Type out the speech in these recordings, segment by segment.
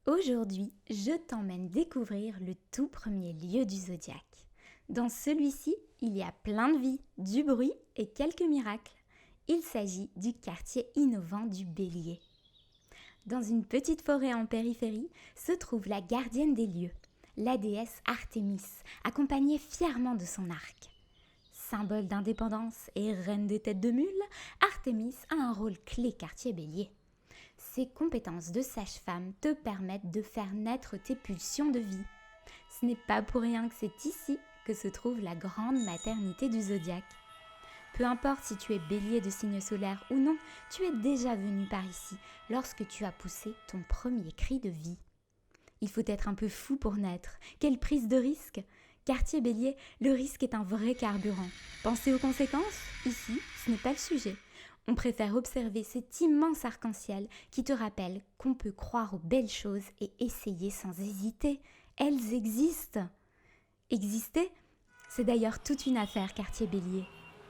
Aujourd'hui, je t'emmène découvrir le tout premier lieu du zodiaque. Dans celui-ci, il y a plein de vie, du bruit et quelques miracles. Il s'agit du quartier innovant du Bélier. Dans une petite forêt en périphérie se trouve la gardienne des lieux, la déesse Artémis, accompagnée fièrement de son arc. Symbole d'indépendance et reine des têtes de mule, Artémis a un rôle clé quartier Bélier. Ses compétences de sage-femme te permettent de faire naître tes pulsions de vie. Ce n'est pas pour rien que c'est ici que se trouve la grande maternité du zodiaque. Peu importe si tu es bélier de signe solaire ou non, tu es déjà venu par ici lorsque tu as poussé ton premier cri de vie. Il faut être un peu fou pour naître. Quelle prise de risque! Quartier Bélier, le risque est un vrai carburant. Pensez aux conséquences? Ici, ce n'est pas le sujet. On préfère observer cet immense arc-en-ciel qui te rappelle qu'on peut croire aux belles choses et essayer sans hésiter. Elles existent. Exister, c'est d'ailleurs toute une affaire, quartier Bélier.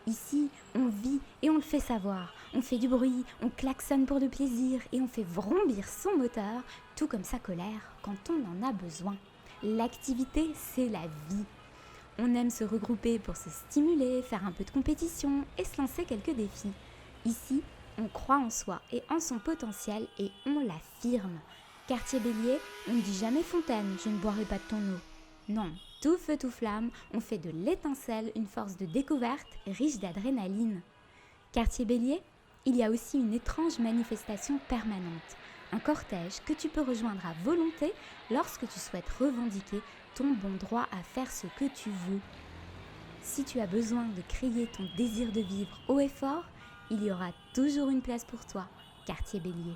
Ici, on vit et on le fait savoir. On fait du bruit, on klaxonne pour le plaisir et on fait vrombir son moteur, tout comme sa colère, quand on en a besoin. L'activité, c'est la vie. On aime se regrouper pour se stimuler, faire un peu de compétition et se lancer quelques défis. Ici, on croit en soi et en son potentiel et on l'affirme. Quartier Bélier, on ne dit jamais fontaine, je ne boirai pas de ton eau. Non, tout feu tout flamme, on fait de l'étincelle une force de découverte riche d'adrénaline. Quartier Bélier, il y a aussi une étrange manifestation permanente. Un cortège que tu peux rejoindre à volonté lorsque tu souhaites revendiquer ton bon droit à faire ce que tu veux. Si tu as besoin de crier ton désir de vivre haut et fort, il y aura toujours une place pour toi, quartier Bélier.